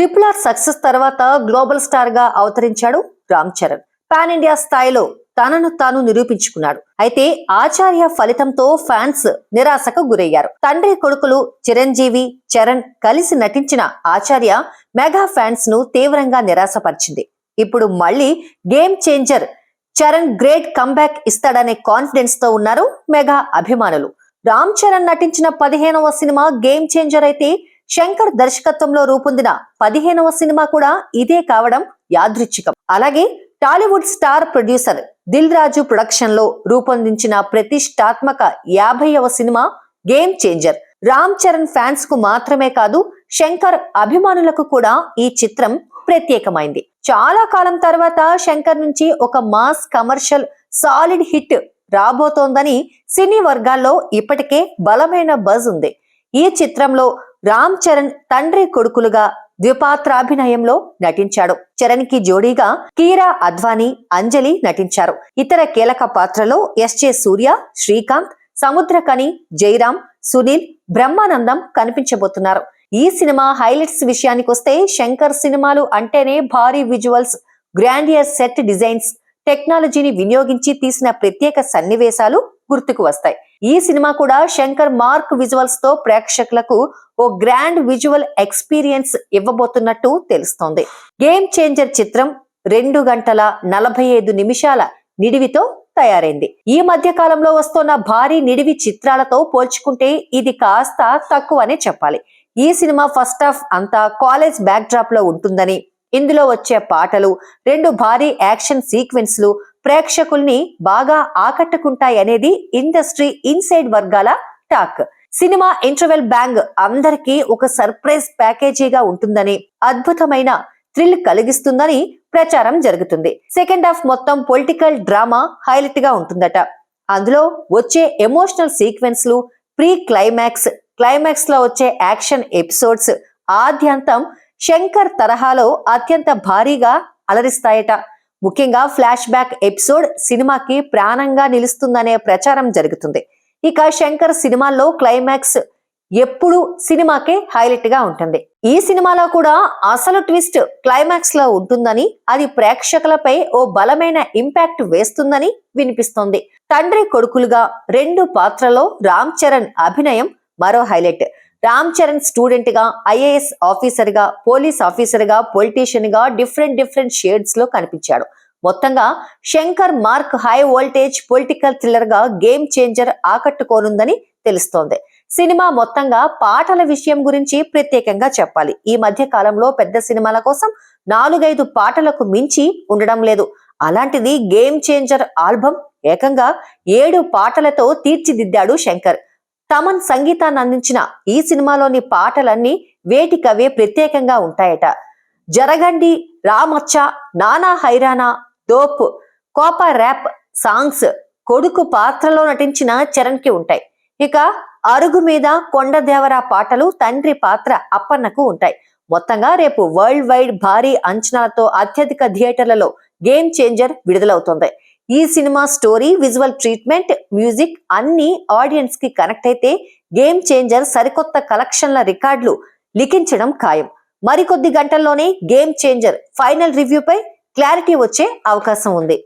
RRR success తర్వాత global star గా అవతరించాడు రామ్ చరణ్. పాన్ ఇండియా స్థాయిలో తనను తాను నిరూపించుకున్నాడు. అయితే ఆచార్య ఫలితంతో ఫ్యాన్స్ నిరాశకు గురయ్యారు. తండ్రి కొడుకులు చిరంజీవి, చరణ్ కలిసి నటించిన ఆచార్య మెగా ఫ్యాన్స్ ను తీవ్రంగా నిరాశపరిచింది. ఇప్పుడు మళ్ళీ game changer Charan great comeback ఇస్తాడనే కాన్ఫిడెన్స్ తో ఉన్నారు మెగా అభిమానులు. రామ్ చరణ్ నటించిన 15వ సినిమా గేమ్ చేంజర్ అయితే శంకర్ దర్శకత్వంలో రూపొందిన 15వ సినిమా కూడా ఇదే కావడం యాదృచ్ఛికం. అలాగే Tollywood star producer Dil Raju production లో రూపొందించిన ప్రతిష్టాత్మక 50వ సినిమా game changer. Ram Charan fans కు మాత్రమే కాదు, శంకర్ అభిమానులకు కూడా ఈ చిత్రం ప్రత్యేకమైంది. చాలా కాలం తర్వాత శంకర్ నుంచి ఒక మాస్ కమర్షియల్ సాలిడ్ హిట్ రాబోతోందని సినీ వర్గాల్లో ఇప్పటికే బలమైన బజ్ ఉంది. ఈ చిత్రంలో రామ్ చరణ్ తండ్రి కొడుకులుగా ద్విపాత్రాభినయంలో నటించాడు. చరణ్ కి జోడీగా కీరా అద్వానీ, అంజలి నటించారు. ఇతర కీలక పాత్రలో ఎస్జే సూర్య, శ్రీకాంత్, సముద్రకని, జైరామ్, సునీల్, బ్రహ్మానందం కనిపించబోతున్నారు. ఈ సినిమా హైలైట్స్ విషయానికొస్తే శంకర్ సినిమాలు అంటేనే భారీ విజువల్స్, గ్రాండియర్ సెట్ డిజైన్స్, టెక్నాలజీని వినియోగించి తీసిన ప్రత్యేక సన్నివేశాలు గుర్తుకు వస్తాయి. ఈ సినిమా కూడా శంకర్ మార్క్ విజువల్స్ తో ప్రేక్షకులకు ఓ గ్రాండ్ విజువల్ ఎక్స్పీరియన్స్ ఇవ్వబోతున్నట్టు తెలుస్తోంది. గేమ్ చేంజర్ చిత్రం 2 గంటల 45 నిమిషాల నిడివితో తయారైంది. ఈ మధ్య కాలంలో వస్తున్న భారీ నిడివి చిత్రాలతో పోల్చుకుంటే ఇది కాస్త తక్కువనే చెప్పాలి. ఈ సినిమా ఫస్ట్ హాఫ్ అంతా కాలేజ్ బ్యాక్ డ్రాప్ లో ఉంటుందని, ఇందులో వచ్చే పాటలు, 2 భారీ యాక్షన్ సీక్వెన్స్లు ప్రేక్షకుల్ని బాగా ఆకట్టుకుంటాయనేది ఇండస్ట్రీ ఇన్సైడ్ వర్గాల టాక్. సినిమా ఇంటర్వెల్ బ్యాంగ్ అందరికీ ఒక సర్ప్రైజ్ ప్యాకేజీగా ఉంటుందని, అద్భుతమైన థ్రిల్ కలిగిస్తుందని ప్రచారం జరుగుతుంది. సెకండ్ హాఫ్ మొత్తం పొలిటికల్ డ్రామా హైలైట్ గా ఉంటుందట. అందులో వచ్చే ఎమోషనల్ సీక్వెన్స్లు, ప్రీ క్లైమాక్స్, క్లైమాక్స్ లో వచ్చే యాక్షన్ ఎపిసోడ్స్ ఆద్యంతం శంకర్ తరహాలో అత్యంత భారీగా అలరిస్తాయట. ముఖ్యంగా ఫ్లాష్ బ్యాక్ ఎపిసోడ్ సినిమాకి ప్రాణంగా నిలుస్తుందనే ప్రచారం జరుగుతుంది. ఇక శంకర్ సినిమాల్లో క్లైమాక్స్ ఎప్పుడు సినిమాకే హైలైట్ గా ఉంటుంది. ఈ సినిమాలో కూడా అసలు ట్విస్ట్ క్లైమాక్స్ లో ఉంటుందని, అది ప్రేక్షకులపై ఓ బలమైన ఇంపాక్ట్ వేస్తుందని వినిపిస్తోంది. తండ్రి కొడుకులుగా 2 పాత్రలో రామ్ చరణ్ అభినయం మరో హైలైట్. రామ్ చరణ్ స్టూడెంట్ గా, ఐఏఎస్ ఆఫీసర్ గా, పోలీస్ ఆఫీసర్ గా, పొలిటీషియన్ గా డిఫరెంట్ షేడ్స్ లో కనిపించాడు. మొత్తంగా Shankar mark high voltage political thriller గా గేమ్ చేంజర్ ఆకట్టుకోనుందని తెలుస్తోంది. సినిమా మొత్తంగా పాటల విషయం గురించి ప్రత్యేకంగా చెప్పాలి. ఈ మధ్య కాలంలో పెద్ద సినిమాల కోసం 4-5 పాటలకు మించి ఉండడం లేదు. అలాంటిది గేమ్ చేంజర్ ఆల్బమ్ ఏకంగా 7 పాటలతో తీర్చిదిద్దాడు శంకర్. తమన్ సంగీతాన్ని అందించిన ఈ సినిమాలోని పాటలన్నీ వేటికవే ప్రత్యేకంగా ఉంటాయట. జరగండి, రామచ్చ, నానా హైరానా, దోప్, కోపా ర్యాప్ సాంగ్స్ కొడుకు పాత్రలో నటించిన చరణ్ కి ఉంటాయి. ఇక అరుగు మీద కొండదేవర పాటలు తండ్రి పాత్ర అప్పన్నకు ఉంటాయి. మొత్తంగా రేపు వరల్డ్ వైడ్ భారీ అంచనాలతో అత్యధిక థియేటర్లలో గేమ్ చేంజర్ విడుదలవుతోంది. ఈ సినిమా స్టోరీ, విజువల్ ట్రీట్మెంట్, మ్యూజిక్ అన్ని ఆడియన్స్ కి కనెక్ట్ అయితే గేమ్ చేంజర్ సరికొత్త కలెక్షన్ల రికార్డులు లిఖించడం ఖాయం. మరికొద్ది గంటల్లోనే గేమ్ చేంజర్ ఫైనల్ రివ్యూపై క్లారిటీ వచ్చే అవకాశం ఉంది.